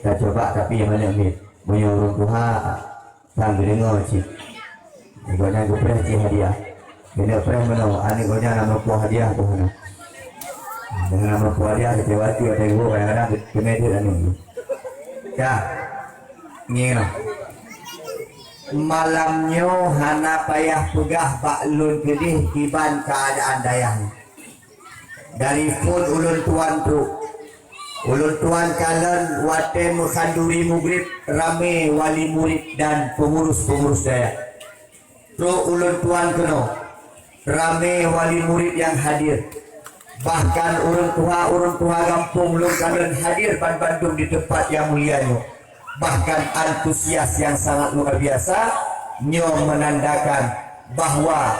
kita coba tapi yang mana ni menyuruh Tuhan sang dengar cik ikutnya gue pernah cik hadiah ini pernah mana ani gue nama puah hadiah tu mana dengan nama puah hadiah kecewati ada gue kadang-kadang kena dia anu ya ni lah malamnya hana payah pegah baklun gedih kiban keadaan dayah dari pun ulun tuan tu ulun tuan kalian waten mukhanduri mugrib rame wali murid dan pengurus-pengurus daya pro ulun tuan keno rame wali murid yang hadir bahkan orang tua kampung ulun kalian hadir pan Bandung di tempat yang mulianya bahkan antusias yang sangat luar biasa nyo menandakan bahwa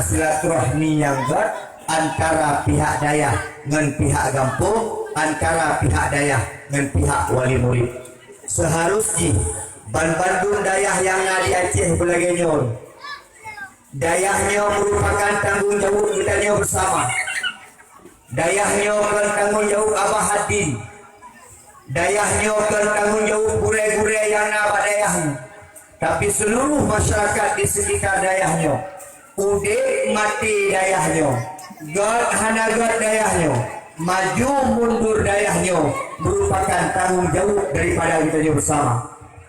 silaturahmi yang ber antara pihak dayah dengan pihak kampung antara pihak dayah dengan pihak wali murid seharusnya Bandung dayah yang di Aceh belagainya dayahnya merupakan tanggung jawab kita bersama dayahnya akan tanggung jawab Abah Hadin dayahnya akan tanggung jawab gure-gure yang nama dayahnya tapi seluruh masyarakat di sekitar dayahnya udah mati dayahnya God hanagat dayahnya maju mundur dayahnya merupakan tanggung jawab daripada kita bersama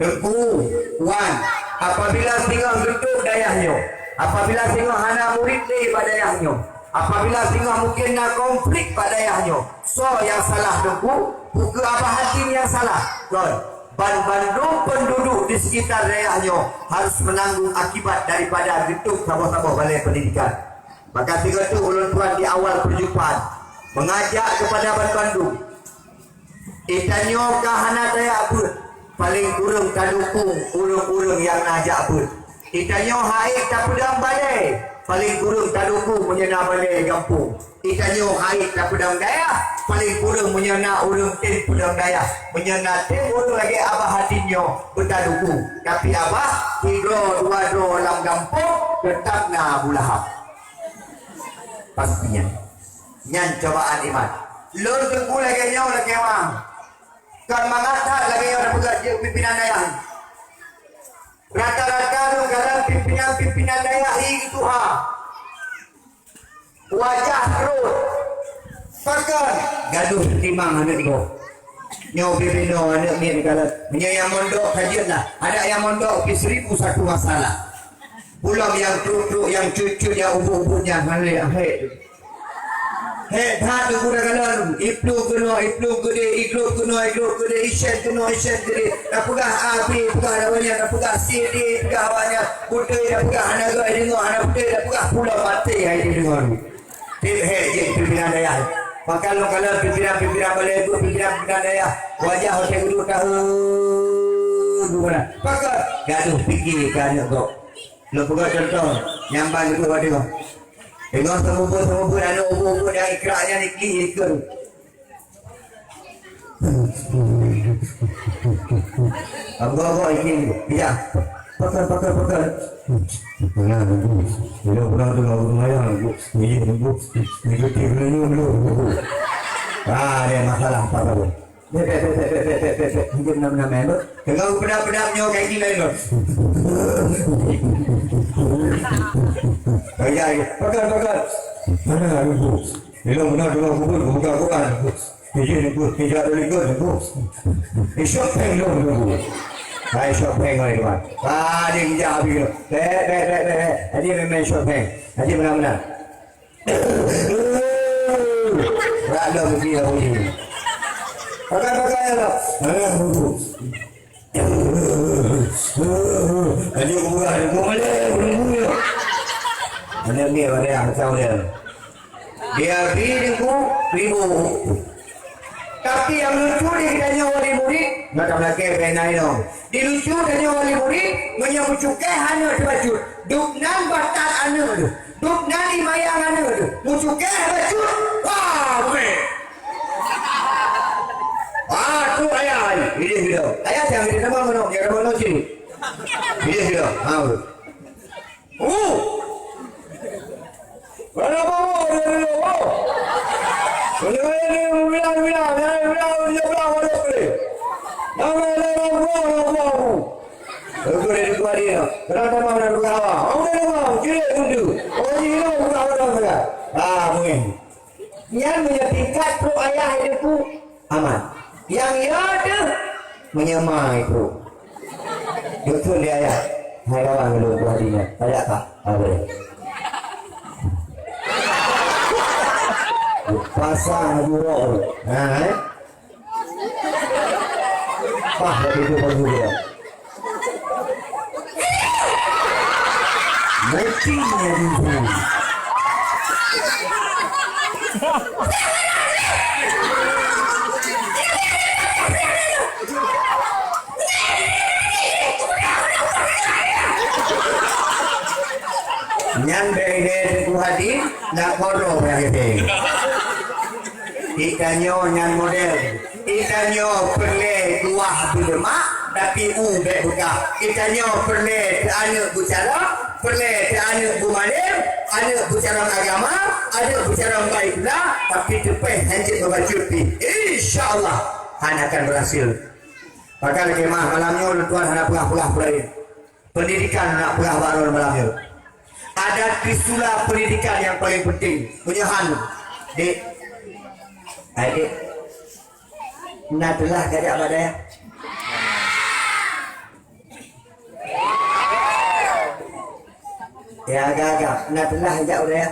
Tengku Wan apabila tinggal gedung dayahnya apabila tinggal hana murid ni pada dayahnya apabila tinggal mungkin nak konflik pada dayahnya so yang salah Tengku buku Abah Hatim yang salah God Bandung penduduk di sekitar dayahnya harus menanggung akibat daripada gedung tabah-tabah balai pendidikan maka tiga itu ulun tuan di awal perjumpaan mengajak kepada Bandung itanyo kahana daya abud paling kurang kadukung ulung-ulung yang najak abud itanyo haik tak pedang balai paling kurang kadukung menyena balai kampung itanyo haik tak pedang daya paling kurang menyena ulung tin pedang daya menyena tin ulung lagi Abah Hadinyo bertadukung tapi Abah hidro dua do dalam kampung tetap na bulahap pastinya nyan cobaan iman lur tengku lagi nyaw lagi wang kan mengatakan lagi nyaw ada pegaji pimpinan dayah rata-rata lu galang pimpinan dayah itu wajah terus pakai gaduh timang anak itu nyaw pimpinan anak ni kalau yang mondok kajian lah ada yang mondok 1001 masalah pulang yang truk-truk yang cucu yang ubu-ubunya malai akhir thadu guna kanan iplu gede isyen gede napugah api pugah dawanya napugah sidi pugah awanya putih napugah hanaga dengar anak putih napugah pulau mati hai dengar tim je pimpinan daya maka lo kalau pimpinan boleh itu pimpinan daya wajah hotel guru tahu gimana maka gaduh fikir kan kok lo pugah contoh nyambang itu waduh tengok semua ada ubur-ubur yang ikraknya ikir apa ini ya pakar pernah dengar lumayan ini ada masalah apa kamu mungkin nama kalau pedap-pedapnya kayak gini loh pakar mana itu benar bukan ini tidak ada lingkungan itu shopping loh hai shopping lagi kan dia kerja habis loh dia memang shopping dia benar-benar ada begini begini pakar loh dia bukan boleh mana ni ada yang tahu dia ribu tapi yang lucu dia kitanya wali murid macam lagi benai dong dilucu dia wali murid menyemucukai hanya baju duknan batal anu duknan imayang anu mucukai baju wah tu ayah ini video ayah jangan di nama mana jangan mana sini video mana bawa dia bilang Aku dari gua dia. Kenapa mana buka awak? Oh, dah mau. Jadi tundu. Oh, ini buka awak dah. Ah, mungkin. Yang punya tingkat pro ayah itu aman. Yang ia tu menyamai pro. Betul dia ayah. Hai kawan dulu buat dia. Ada tak? Ada. Pasang dulu. Nah, Pah, itu baru dia. Mestinya dulu. Nyan bede ku hadi nak kono ya gitu. Ikannya nyan model. Ikannya perle dua berlemak tapi ube buka. Ikannya perle anu bicara, perle anu bumanem, anu bicara agama, anu bicara baiklah tapi depan hancur berbacuti. Insyaallah hanya akan berhasil. Maka kemah malamnya Tuhan hanya pulang-pulang pelai. Pendidikan nak pulang baru malamnya. Ada pisula pendidikan yang paling penting. Punya hanu. Dik. Adik. Nadalah gajak badai. Ya agak-agak. Nadalah gajak badai.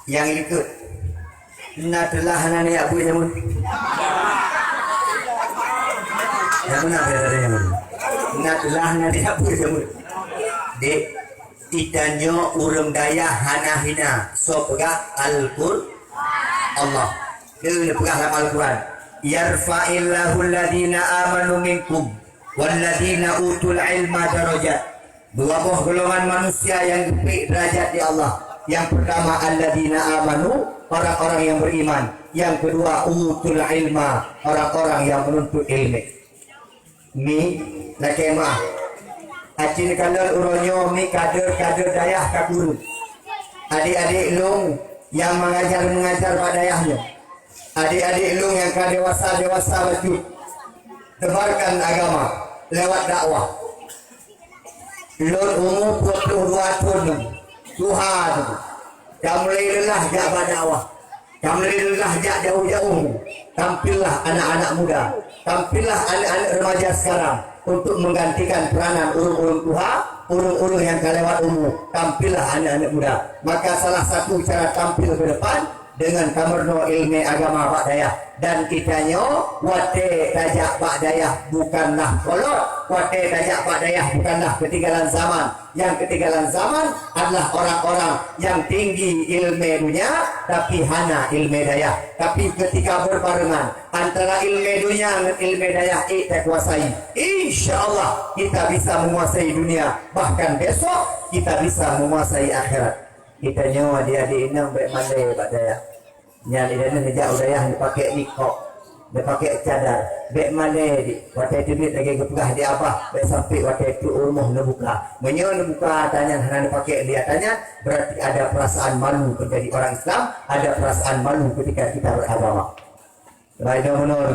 Yang ikut. Nadalah anani abu jamun. Yang mana ada yang mana? Nadalah anani abu jamun. Dek. Tidanyo urang daya hana hina so pegah Al-Qur'an Allah dia pegah dalam Al-Quran yarfa'illahu alladhina amanu minkum walladhina utul ilma darajat dua buah golongan manusia yang lebih derajat di Allah. Yang pertama alladhina amanu orang-orang yang beriman, yang kedua utul ilma orang-orang yang menuntut ilmu. Ni nakemah acin kader uronyo mi kader dayah kaburu. Adik-adik long yang mengajar pada dayahnya. Adik-adik long yang dewasa wajib tebarkan agama lewat dakwah. Lon umur 22 tahun Tuhan. Yang mulai lelah jak dakwah. Yang mulai lelah jak jauh-jauh. Tampillah anak-anak muda. Tampillah anak-anak remaja sekarang. Untuk menggantikan peranan urung-urung tua, urung-urung yang kelewat umur. Tampillah anak-anak muda. Maka salah satu cara tampil ke depan dengan kamerno ilmu agama Pak Dayah. Dan kitanya wate tajak Pak Dayah bukanlah kolot. Wate tajak Pak Dayah bukanlah ketinggalan zaman. Yang ketinggalan zaman adalah orang-orang yang tinggi ilmu dunia tapi hana ilmu daya. Tapi ketika berbarengan antara ilmu dunia dan ilmu daya kita kuasai, insyaallah kita bisa menguasai dunia. Bahkan besok kita bisa menguasai akhirat. Kita nyawa dia di inang baik mandai Pak Daya. Nyali dan ngejak udaya dipakai nikok, dipakai cadar. Baik mandai di waktu itu duit lagi kepegah di abah. Baik sampai waktu itu rumah nebuka. Menyo nebuka tanya hana dipakai dia tanya. Berarti ada perasaan malu menjadi orang Islam. Ada perasaan malu ketika kita beragama. Lain menor.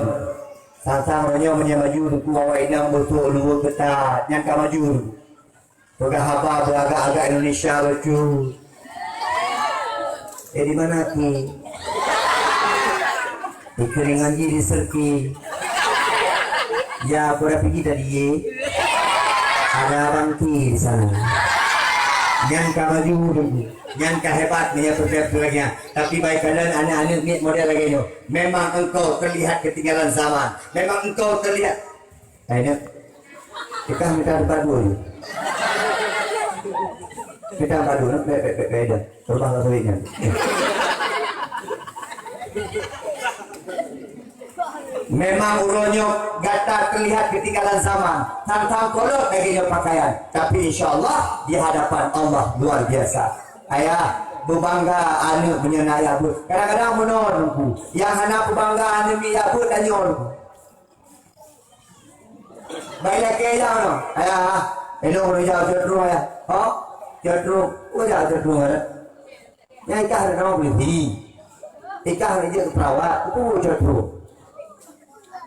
Sang-sang menyo menyamaju duku awak inang betul luar ketat. Yang maju. Pegah apa beragak-agak Indonesia betul. Di mana ki? Di keringan di serki. Ya, aku dah pergi tadi ye. Ada abang ki di sana. Jangan kau maju dulu. Jangan kau hebat punya perbedaannya. Tapi baik keadaan anak-anak ni model lagi ni. Memang engkau terlihat ketinggalan zaman. Memang engkau terlihat. Ayo, kita minta padu. Kita padu, beda. Rumah kesulitan. Memang uronyo gata terlihat ketinggalan zaman. Tantang kolot baginya pakaian. Tapi insyaallah di hadapan Allah luar biasa. Ayah berbangga anu menyenaya bu. Kadang-kadang menurunku. Yang anak berbangga anu miya bu tanyon. Baiklah kaya no. Ayah, elok jauh jauh ya. Oh, jauh, jauh jauh. Yang ikah ada nama beli. Ikah dia ke perawat, itu jodoh.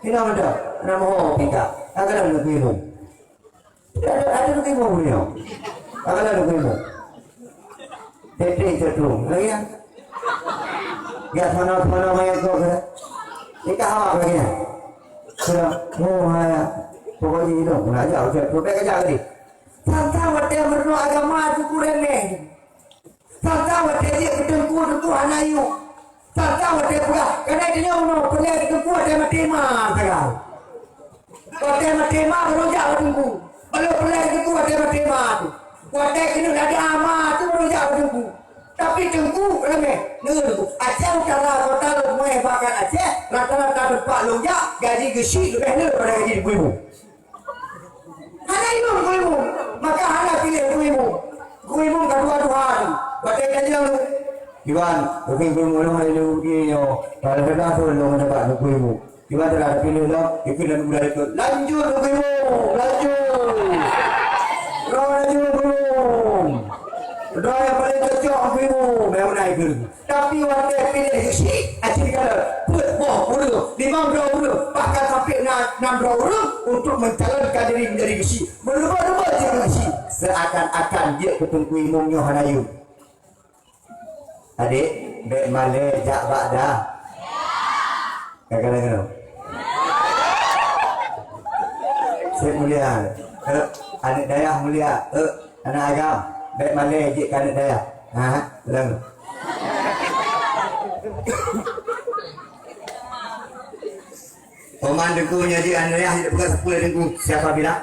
Ini ada nama ho ikah. Agak ada lebih mu. Ada lebih mu punya. Agak ada lebih mu. Tete jodoh, lagi yang. Ya mana main kau ke? Ikah apa lagi ya? Sudah, haya. Pokoknya itu, nggak jauh. Sampai kerja lagi. Sama dia bernua agama itu kurang ni. Sama dia ketengku anayu. Sama dia pula. Kerana dia uno pelai ketengku dia mati mah sekarang. Kalau dia mati mah berujak ketengku. Kalau pelai ketengku dia mati mah tu. Kalau dia kena ada amat tu berujak ketengku. Tapi tengku ramai. Nunggu. Aceh cara kota lu mulai bahkan Aceh rata-rata tempat lonjak gaji gesi lebih ni daripada gaji ibu. Hana ibu ibu. Maka hana pilih ibu. Ibu kedua-duaan. Baca kaji lu. Iwan, mungkin ibu lu ada begini yo. Kalau kita pun lu mendapat ibu. Iwan telah pilih lo. Ikut dan mudah itu. Lanjut ibu. Lanjut. Lanjut belum. Doa yang paling cocok ibu. Memang naik dulu. Tapi waktu pilih si. Acik kalau buat dulu. 5 dulu. Bahkan sampai 6 dulu. Untuk mencalonkan diri menjadi besi. Berubah-ubah jadi besi. Seakan-akan dia ketengku imumnya hanayu. Adik, bek male jak bakda. Kadang-kadang. Saya mulia. Anak dayah mulia. Anak agam. Bek male je anak dayah. Lang. Paman dengku menjadi anak dayah tidak bukan 10 dengku. Siapa bilang?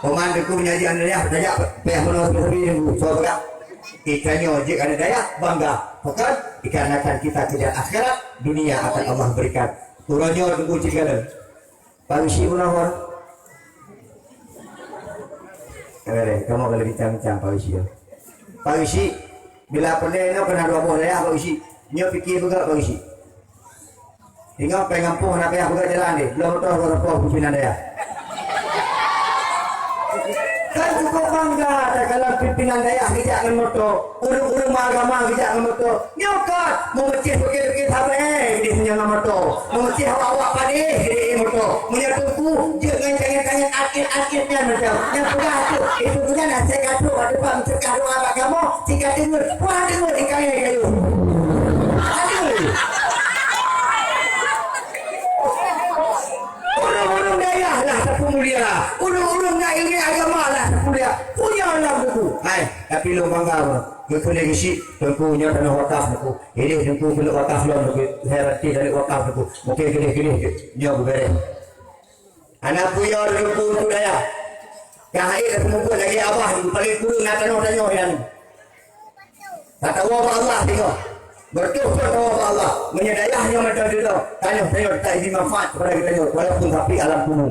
Paman dengku menjadi anak dayah bertanya pihak menurut seperti dengku. Siapa bilang? Ikannya ojek anak dayah bangga. Bukan dikarenakan kita kejar akhirat, dunia akan Allah berikan. Turunnya dengku cikgu. Pangisi menawar. Kamu boleh bincang-bincang Pangisi. Pangisi bila pernah kena 2 buah dayah Pangisi. Nyo fikir juga Pangisi. Tinggal pengampuh nak payah buka jalan ni. Belum tahu berapa pimpinan dia. Kan cukup bangga kalau pimpinan daya kerja dengan motor. Urung-urung agama kerja dengan motor. Nyokot mau mecih pakai apa dia punya motor. Mau mecih awak pada dia motor. Menyatuku jangan kangen-kangen akhir-akhirnya macam. Yang sudah itu punya nasi kado ada bang kado apa kamu? Jika dengar, wah dengar ikan kayu. Aduh. Urung-urung daya lah tak mulia. Urung-urung nak ilmu agama lah tak mulia. Punya lah buku. Hai, tapi lu bangga apa? Buku negisi, bukunya tanah wakaf buku. Ini buku belum wakaf belum buku. Saya reti dari wakaf buku. Mungkin gini-gini dia beres. Anak punya buku tu daya. Kahai dah buku lagi abah paling kurang nak tanah tanya yang. Tak tahu apa Allah tengok. Bertuh kepada Allah menyedayahnya macam itu tanya tak izin manfaat kepada kita walaupun tapi alam kuno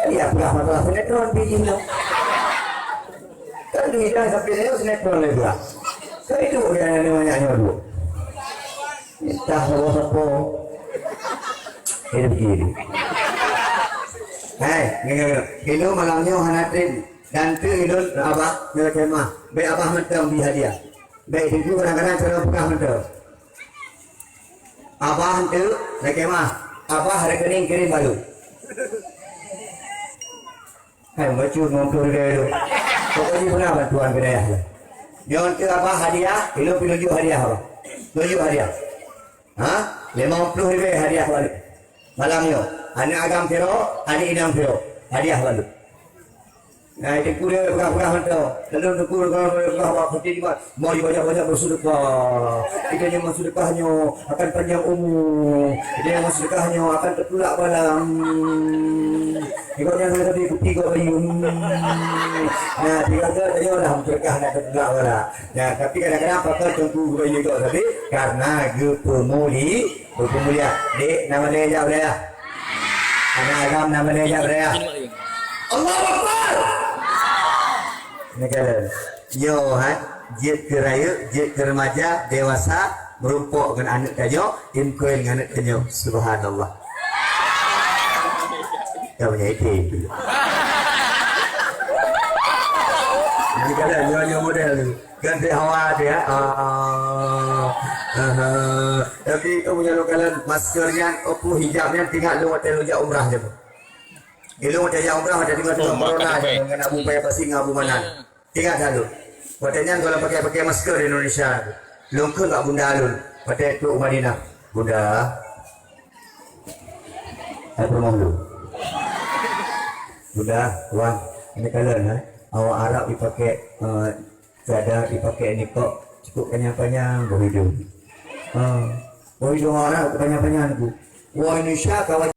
iya pula masalah sinetron bikin lo kan duitnya sampai saya sinetron lagi pula so itu yang namanya dulu entah apa ini begini. Hai, ini malamnya hanatrin dan tu itu abah berkemah. Baik abah mentang di hadiah. Baik itu kadang-kadang cara buka mentang. Abah itu berkemah. Abah rekening kirim baru. Hai, baju ngumpul dia itu. Pokoknya pernah bantuan kedaya. Jangan ke abah hadiah, itu pilih hadiah apa? Tujuh hadiah. 50 ribu hadiah balik. Malamnya, anak agam firo, anak idam firo, hadiah lalu. Nah, itu kuda berapa hantar, lalu kuda berapa putih juga, mau dibaca-baca bersedekah. Kita yang bersedekahnya akan panjang umur, kita yang bersedekahnya akan tertulak balang. Ikutnya saya tadi putih kau bayu. Nah, tiga tadi orang bersedekah nak tertulak balang. Nah, tapi kadang-kadang pakai tunggu bayu kau tadi karena gepemuli. Berpemulia, dek nama dia jawab dia. Anak agam nama dia jawab dia. Allahu Akbar. Negara. Yo, jid ke raya, jid ke remaja, dewasa, merumpuk dengan anak tanya, imkuin dengan anak tanya. Subhanallah. Kau punya itu. Ini kalau nyonya model tu, ganti hawa dia. Tapi itu punya lokalan maskernya, hijabnya tinggal lu hotel lu umrah je. Ilu hotel umrah ada di mana corona je, dengan Abu Paya pasti ngabu mana. Tinggal dulu. Hotelnya kalau pakai masker di Indonesia, lungkung kat bunda alun. Hotel tu Madinah. Bunda, apa mahu? Bunda, tuan, ini kalian awak Arab dipakai cadar, dipakai nikah cukup panjang-panjang berhidung. Berhidung Arab panjang-panjang tu. Wah Indonesia kawan